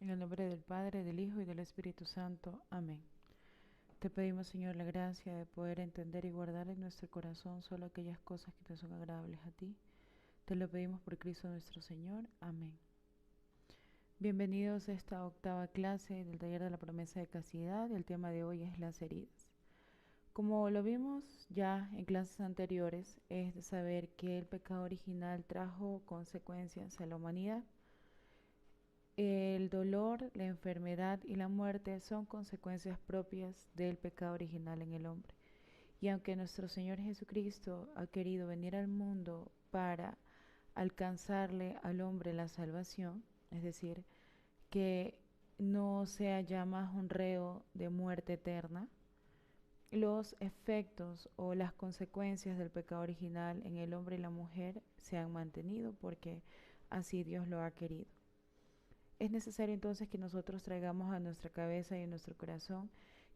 En el nombre del Padre, del Hijo y del Espíritu Santo. Amén. Te pedimos, Señor, la gracia de poder entender y guardar en nuestro corazón solo aquellas cosas que te son agradables a ti. Te lo pedimos por Cristo nuestro Señor. Amén. Bienvenidos a esta octava clase del taller de la promesa de castidad. El tema de hoy es las heridas. Como lo vimos ya en clases anteriores, es de saber que el pecado original trajo consecuencias a la humanidad. El dolor, la enfermedad y la muerte son consecuencias propias del pecado original en el hombre. Y aunque nuestro Señor Jesucristo ha querido venir al mundo para alcanzarle al hombre la salvación, es decir, que no sea ya más un reo de muerte eterna, los efectos o las consecuencias del pecado original en el hombre y la mujer se han mantenido porque así Dios lo ha querido. Es necesario entonces que nosotros traigamos a nuestra cabeza y a nuestro corazón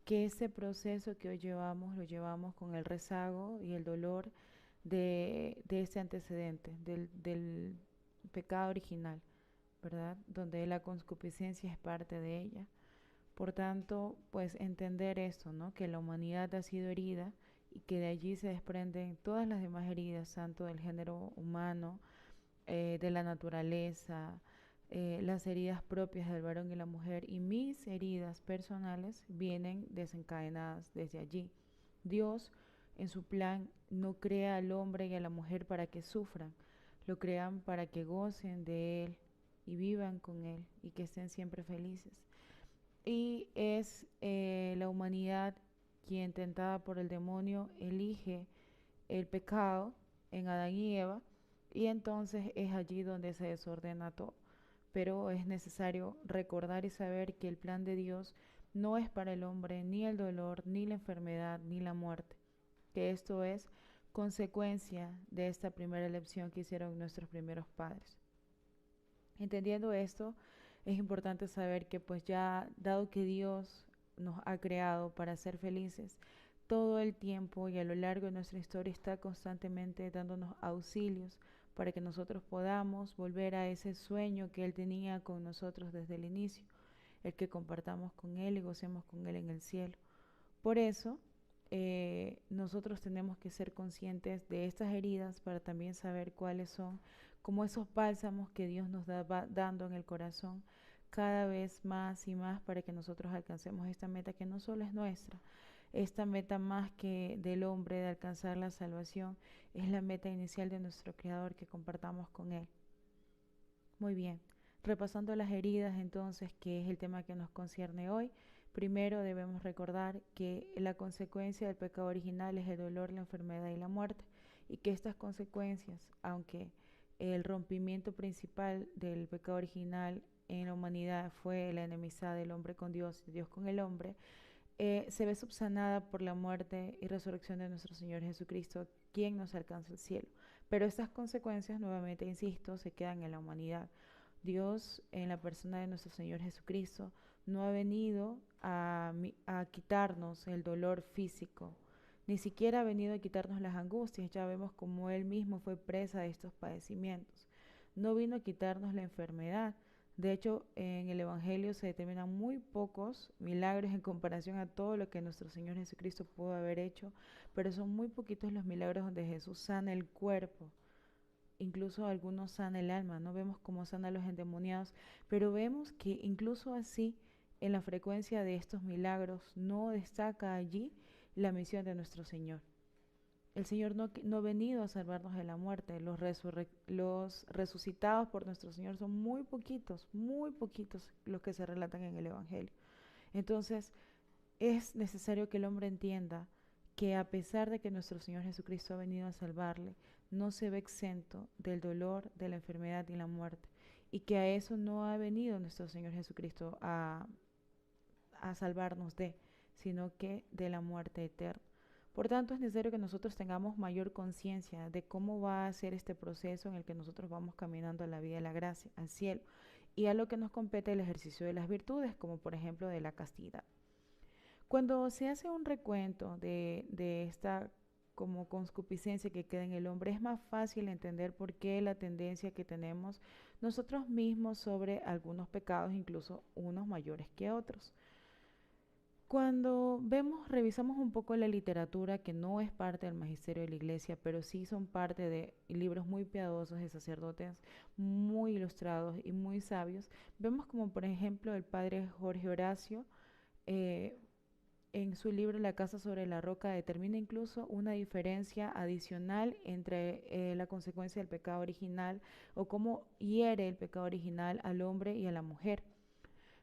que ese proceso que hoy llevamos, lo llevamos con el rezago y el dolor de ese antecedente, del pecado original, ¿verdad? Donde la concupiscencia es parte de ella. Por tanto, pues entender esto, ¿no? Que la humanidad ha sido herida y que de allí se desprenden todas las demás heridas, tanto del género humano, de la naturaleza, las heridas propias del varón y la mujer y mis heridas personales vienen desencadenadas desde allí. Dios en su plan no crea al hombre y a la mujer para que sufran, lo crean para que gocen de Él y vivan con Él y que estén siempre felices. Y es la humanidad quien, tentada por el demonio, elige el pecado en Adán y Eva, y entonces es allí donde se desordena todo. Pero es necesario recordar y saber que el plan de Dios no es para el hombre ni el dolor, ni la enfermedad, ni la muerte, que esto es consecuencia de esta primera elección que hicieron nuestros primeros padres. Entendiendo esto, es importante saber que pues ya dado que Dios nos ha creado para ser felices, todo el tiempo y a lo largo de nuestra historia está constantemente dándonos auxilios para que nosotros podamos volver a ese sueño que Él tenía con nosotros desde el inicio, el que compartamos con Él y gocemos con Él en el cielo. Por eso, nosotros tenemos que ser conscientes de estas heridas para también saber cuáles son, como esos bálsamos que Dios nos va dando en el corazón cada vez más y más para que nosotros alcancemos esta meta que no solo es nuestra, esta meta más que del hombre de alcanzar la salvación, es la meta inicial de nuestro Creador que compartamos con Él. Muy bien, repasando las heridas entonces, que es el tema que nos concierne hoy, primero debemos recordar que la consecuencia del pecado original es el dolor, la enfermedad y la muerte, y que estas consecuencias, aunque el rompimiento principal del pecado original en la humanidad fue la enemistad del hombre con Dios y Dios con el hombre, se ve subsanada por la muerte y resurrección de nuestro Señor Jesucristo, quien nos alcanza el cielo. Pero estas consecuencias, nuevamente insisto, se quedan en la humanidad. Dios, en la persona de nuestro Señor Jesucristo, no ha venido a quitarnos el dolor físico, ni siquiera ha venido a quitarnos las angustias. Ya vemos como Él mismo fue presa de estos padecimientos. No vino a quitarnos la enfermedad. De hecho, en el Evangelio se determinan muy pocos milagros en comparación a todo lo que nuestro Señor Jesucristo pudo haber hecho, pero son muy poquitos los milagros donde Jesús sana el cuerpo, incluso algunos sana el alma. No vemos cómo sana a los endemoniados, pero vemos que incluso así, en la frecuencia de estos milagros, no destaca allí la misión de nuestro Señor. El Señor no ha venido a salvarnos de la muerte. Los resucitados por nuestro Señor son muy poquitos los que se relatan en el Evangelio. Entonces, es necesario que el hombre entienda que a pesar de que nuestro Señor Jesucristo ha venido a salvarle, no se ve exento del dolor, de la enfermedad y la muerte. Y que a eso no ha venido nuestro Señor Jesucristo a salvarnos de, sino que de la muerte eterna. Por tanto, es necesario que nosotros tengamos mayor conciencia de cómo va a ser este proceso en el que nosotros vamos caminando a la vida de la gracia, al cielo, y a lo que nos compete el ejercicio de las virtudes, como por ejemplo de la castidad. Cuando se hace un recuento de esta como concupiscencia que queda en el hombre, es más fácil entender por qué la tendencia que tenemos nosotros mismos sobre algunos pecados, incluso unos mayores que otros. Cuando revisamos un poco la literatura que no es parte del magisterio de la iglesia, pero sí son parte de libros muy piadosos de sacerdotes muy ilustrados y muy sabios, vemos como por ejemplo el padre Jorge Horacio eh, en su libro La casa sobre la roca determina incluso una diferencia adicional entre la consecuencia del pecado original o cómo hiere el pecado original al hombre y a la mujer.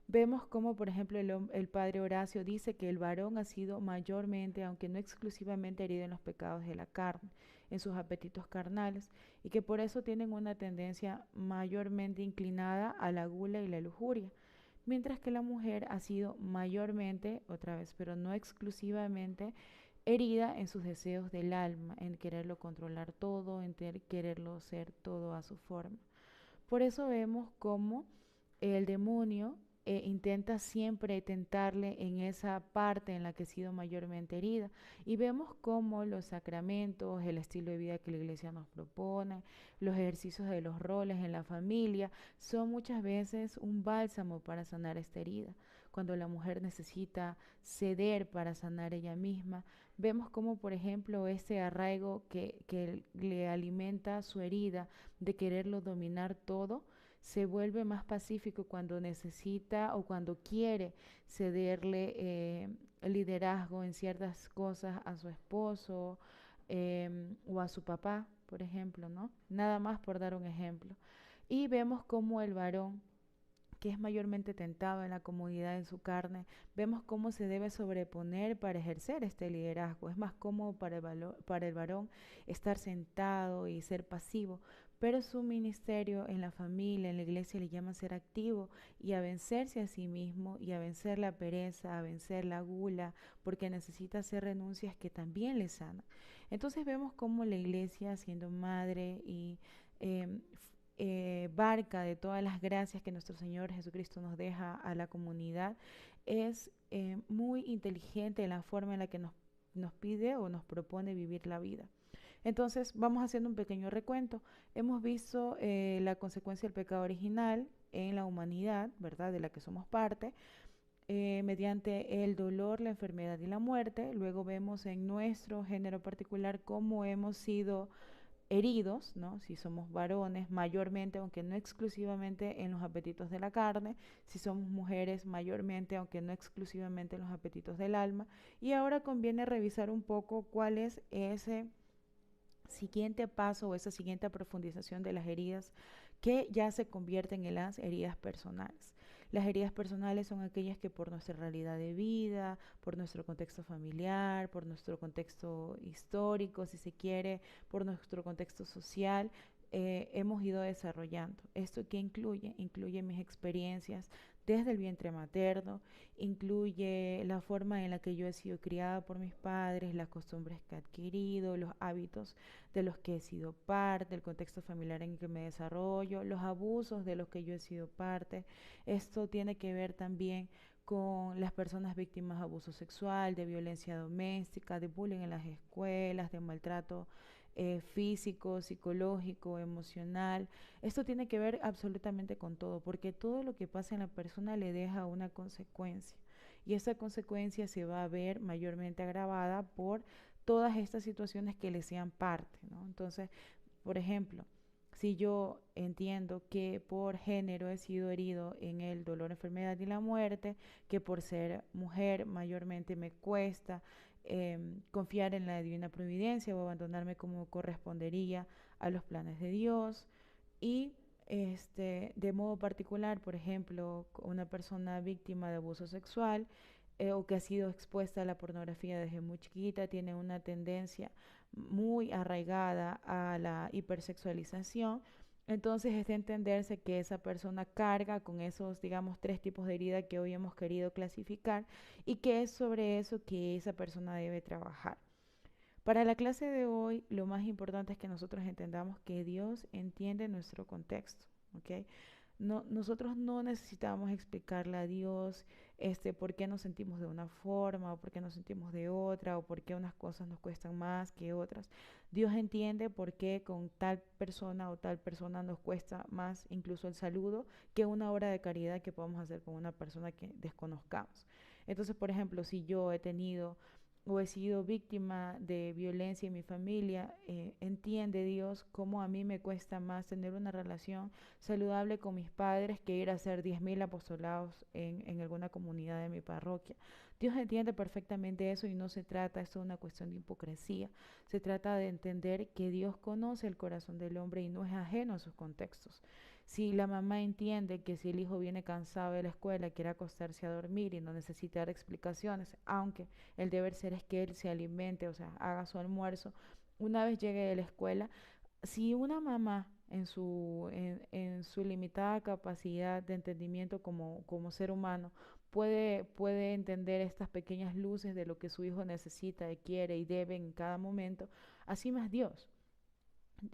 Vemos como, por ejemplo, el padre Horacio dice que el varón ha sido mayormente, aunque no exclusivamente, herido en los pecados de la carne, en sus apetitos carnales, y que por eso tienen una tendencia mayormente inclinada a la gula y la lujuria, mientras que la mujer ha sido mayormente, otra vez, pero no exclusivamente, herida en sus deseos del alma, en quererlo controlar todo, en quererlo ser todo a su forma. Por eso vemos cómo el demonio intenta siempre tentarle en esa parte en la que ha sido mayormente herida. Y vemos cómo los sacramentos, el estilo de vida que la iglesia nos propone, los ejercicios de los roles en la familia, son muchas veces un bálsamo para sanar esta herida. Cuando la mujer necesita ceder para sanar ella misma, vemos como, por ejemplo, ese arraigo que le alimenta su herida de quererlo dominar todo, se vuelve más pacífico cuando necesita o cuando quiere cederle el liderazgo en ciertas cosas a su esposo o a su papá, por ejemplo, ¿no? Nada más por dar un ejemplo. Y vemos cómo el varón que es mayormente tentado en la comodidad en su carne, vemos cómo se debe sobreponer para ejercer este liderazgo. Es más cómodo para el varón estar sentado y ser pasivo, pero su ministerio en la familia, en la iglesia, le llama a ser activo y a vencerse a sí mismo y a vencer la pereza, a vencer la gula, porque necesita hacer renuncias que también le sanan. Entonces vemos cómo la iglesia, siendo madre y eh, barca de todas las gracias que nuestro Señor Jesucristo nos deja a la comunidad, es muy inteligente en la forma en la que nos pide o nos propone vivir la vida. Entonces, vamos haciendo un pequeño recuento. Hemos visto la consecuencia del pecado original en la humanidad, ¿verdad? De la que somos parte, mediante el dolor, la enfermedad y la muerte. Luego vemos en nuestro género particular cómo hemos sido heridos, ¿no? Si somos varones, mayormente, aunque no exclusivamente en los apetitos de la carne, si somos mujeres, mayormente, aunque no exclusivamente en los apetitos del alma. Y ahora conviene revisar un poco cuál es ese siguiente paso o esa siguiente profundización de las heridas que ya se convierten en las heridas personales. Las heridas personales son aquellas que por nuestra realidad de vida, por nuestro contexto familiar, por nuestro contexto histórico, si se quiere, por nuestro contexto social, hemos ido desarrollando. ¿Esto qué incluye? Incluye mis experiencias desde el vientre materno, incluye la forma en la que yo he sido criada por mis padres, las costumbres que he adquirido, los hábitos de los que he sido parte, el contexto familiar en el que me desarrollo, los abusos de los que yo he sido parte. Esto tiene que ver también con las personas víctimas de abuso sexual, de violencia doméstica, de bullying en las escuelas, de maltrato físico, psicológico, emocional. Esto tiene que ver absolutamente con todo, porque todo lo que pasa en la persona le deja una consecuencia. Y esa consecuencia se va a ver mayormente agravada por todas estas situaciones que le sean parte, ¿no? Entonces, por ejemplo, si yo entiendo que por género he sido herido en el dolor, enfermedad y la muerte, que por ser mujer mayormente me cuesta confiar en la divina providencia o abandonarme como correspondería a los planes de Dios, y de modo particular, por ejemplo, una persona víctima de abuso sexual o que ha sido expuesta a la pornografía desde muy chiquita, tiene una tendencia muy arraigada a la hipersexualización. Entonces es de entenderse que esa persona carga con esos, digamos, tres tipos de herida que hoy hemos querido clasificar y que es sobre eso que esa persona debe trabajar. Para la clase de hoy, lo más importante es que nosotros entendamos que Dios entiende nuestro contexto, ¿ok? nosotros no necesitamos explicarle a Dios por qué nos sentimos de una forma o por qué nos sentimos de otra o por qué unas cosas nos cuestan más que otras. Dios entiende por qué con tal persona o tal persona nos cuesta más incluso el saludo que una obra de caridad que podamos hacer con una persona que desconozcamos. Entonces, por ejemplo, si yo he tenido o he sido víctima de violencia en mi familia, entiende Dios cómo a mí me cuesta más tener una relación saludable con mis padres que ir a hacer 10.000 apostolados en alguna comunidad de mi parroquia. Dios entiende perfectamente eso y no se trata, esto es una cuestión de hipocresía, se trata de entender que Dios conoce el corazón del hombre y no es ajeno a sus contextos. Si la mamá entiende que si el hijo viene cansado de la escuela, quiere acostarse a dormir y no necesita dar explicaciones, aunque el deber ser es que él se alimente, o sea, haga su almuerzo, una vez llegue de la escuela, si una mamá en su limitada capacidad de entendimiento como ser humano puede entender estas pequeñas luces de lo que su hijo necesita, quiere y debe en cada momento, así más Dios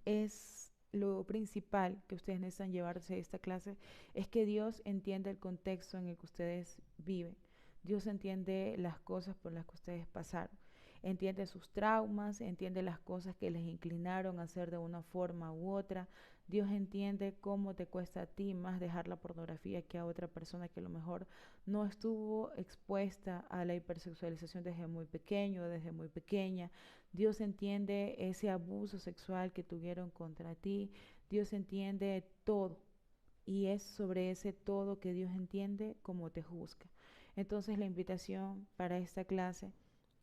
es lo principal que ustedes necesitan llevarse de esta clase, es que Dios entiende el contexto en el que ustedes viven. Dios entiende las cosas por las que ustedes pasaron. Entiende sus traumas, entiende las cosas que les inclinaron a hacer de una forma u otra. Dios entiende cómo te cuesta a ti más dejar la pornografía que a otra persona que a lo mejor no estuvo expuesta a la hipersexualización desde muy pequeño, desde muy pequeña. Dios entiende ese abuso sexual que tuvieron contra ti. Dios entiende todo. Y es sobre ese todo que Dios entiende como te juzga. Entonces la invitación para esta clase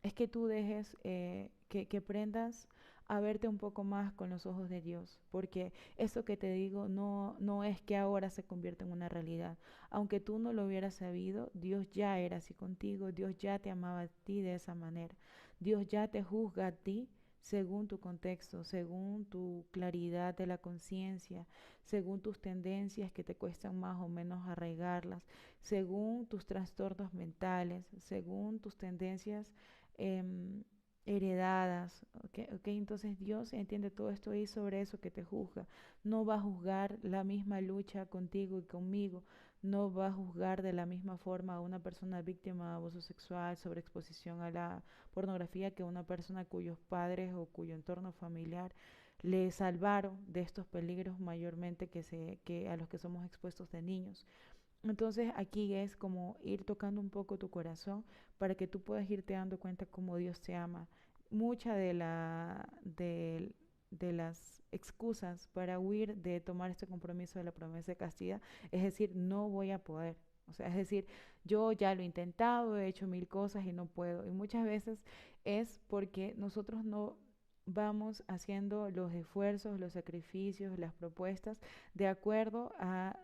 es que tú dejes, que aprendas a verte un poco más con los ojos de Dios, porque eso que te digo no es que ahora se convierta en una realidad. Aunque tú no lo hubieras sabido, Dios ya era así contigo, Dios ya te amaba a ti de esa manera, Dios ya te juzga a ti según tu contexto, según tu claridad de la conciencia, según tus tendencias que te cuestan más o menos arraigarlas, según tus trastornos mentales, según tus tendencias em, heredadas. ¿Okay? Entonces Dios entiende todo esto y sobre eso que te juzga. No va a juzgar la misma lucha contigo y conmigo. No va a juzgar de la misma forma a una persona víctima de abuso sexual, sobre exposición a la pornografía, que a una persona cuyos padres o cuyo entorno familiar le salvaron de estos peligros mayormente que a los que somos expuestos de niños. Entonces aquí es como ir tocando un poco tu corazón para que tú puedas irte dando cuenta cómo Dios te ama. Mucha de las excusas para huir de tomar este compromiso de la promesa de castidad es decir, no voy a poder. O sea, es decir, yo ya lo he intentado, he hecho mil cosas y no puedo. Y muchas veces es porque nosotros no vamos haciendo los esfuerzos, los sacrificios, las propuestas de acuerdo a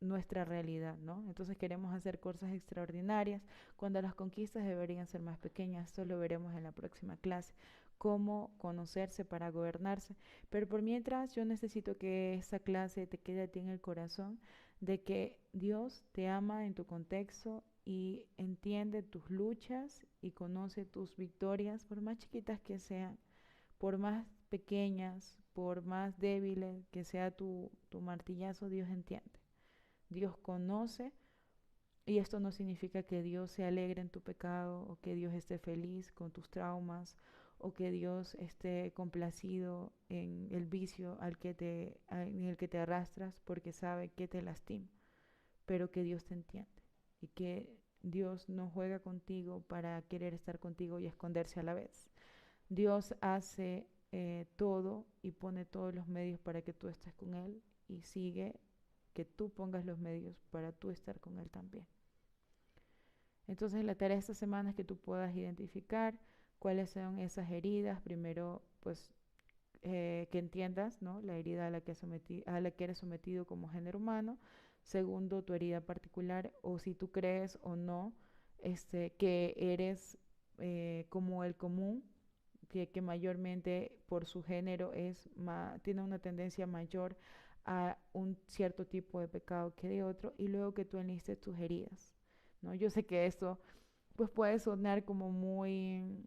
nuestra realidad, ¿no? Entonces queremos hacer cosas extraordinarias cuando las conquistas deberían ser más pequeñas. Esto lo veremos en la próxima clase, cómo conocerse para gobernarse. Pero por mientras yo necesito que esa clase te quede a ti en el corazón de que Dios te ama en tu contexto y entiende tus luchas y conoce tus victorias, por más chiquitas que sean, por más pequeñas, por más débiles que sea tu martillazo, Dios entiende. Dios conoce y esto no significa que Dios se alegre en tu pecado o que Dios esté feliz con tus traumas o que Dios esté complacido en el vicio en el que te arrastras porque sabe que te lastima, pero que Dios te entiende y que Dios no juega contigo para querer estar contigo y esconderse a la vez. Dios hace todo y pone todos los medios para que tú estés con Él y sigue que tú pongas los medios para tú estar con Él también. Entonces la tarea de esta semana es que tú puedas identificar cuáles son esas heridas. Primero, pues que entiendas, ¿no?, la herida a la que eres sometido como género humano. Segundo, tu herida particular o si tú crees o no que eres como el común, que mayormente por su género tiene una tendencia mayor a un cierto tipo de pecado que de otro, y luego que tú enlistes tus heridas, ¿no? Yo sé que esto pues puede sonar como muy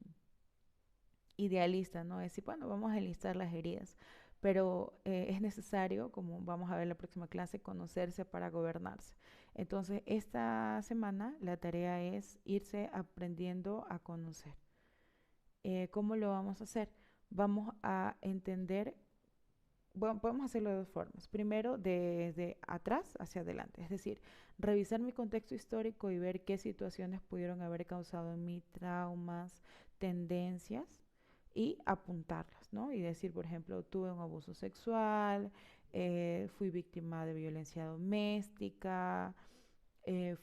idealista, ¿no? Decir, bueno, vamos a enlistar las heridas, pero es necesario, como vamos a ver en la próxima clase, conocerse para gobernarse. Entonces, esta semana la tarea es irse aprendiendo a conocer. ¿Cómo lo vamos a hacer? Vamos a entender, bueno, podemos hacerlo de dos formas. Primero, desde atrás hacia adelante, es decir, revisar mi contexto histórico y ver qué situaciones pudieron haber causado en mí traumas, tendencias y apuntarlas, ¿no? Y decir, por ejemplo, tuve un abuso sexual, fui víctima de violencia doméstica, eh,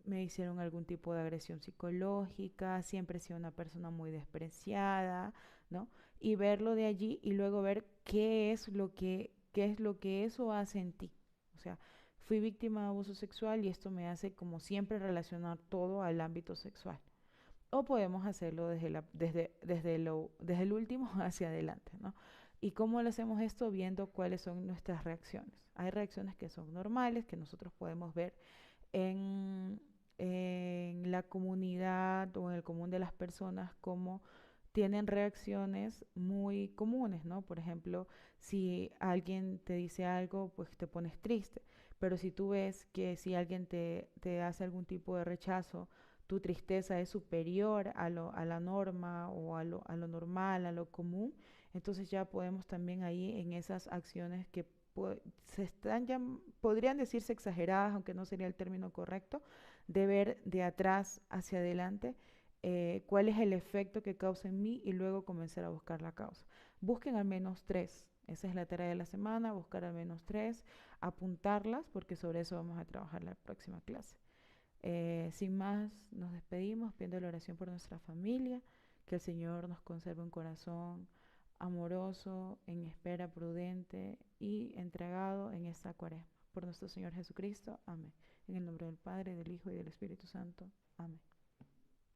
me hicieron algún tipo de agresión psicológica, siempre he sido una persona muy despreciada, ¿no? Y verlo de allí y luego ver qué es lo que eso hace en ti. O sea, fui víctima de abuso sexual y esto me hace como siempre relacionar todo al ámbito sexual. O podemos hacerlo desde el último hacia adelante, ¿no? ¿Y cómo lo hacemos esto? Viendo cuáles son nuestras reacciones. Hay reacciones que son normales, que nosotros podemos ver en la comunidad o en el común de las personas como tienen reacciones muy comunes, ¿no? Por ejemplo, si alguien te dice algo, pues te pones triste. Pero si tú ves que si alguien te hace algún tipo de rechazo, tu tristeza es superior a la norma o a lo normal, a lo común, entonces ya podemos también ahí en esas acciones que se están ya, podrían decirse exageradas, aunque no sería el término correcto, de ver de atrás hacia adelante cuál es el efecto que causa en mí y luego comenzar a buscar la causa. Busquen al menos tres. Esa es la tarea de la semana, buscar al menos tres, apuntarlas, porque sobre eso vamos a trabajar la próxima clase. Sin más, nos despedimos pidiendo la oración por nuestra familia, que el Señor nos conserve un corazón amoroso, en espera prudente y entregado en esta cuaresma. Por nuestro Señor Jesucristo. Amén. En el nombre del Padre, del Hijo y del Espíritu Santo. Amén.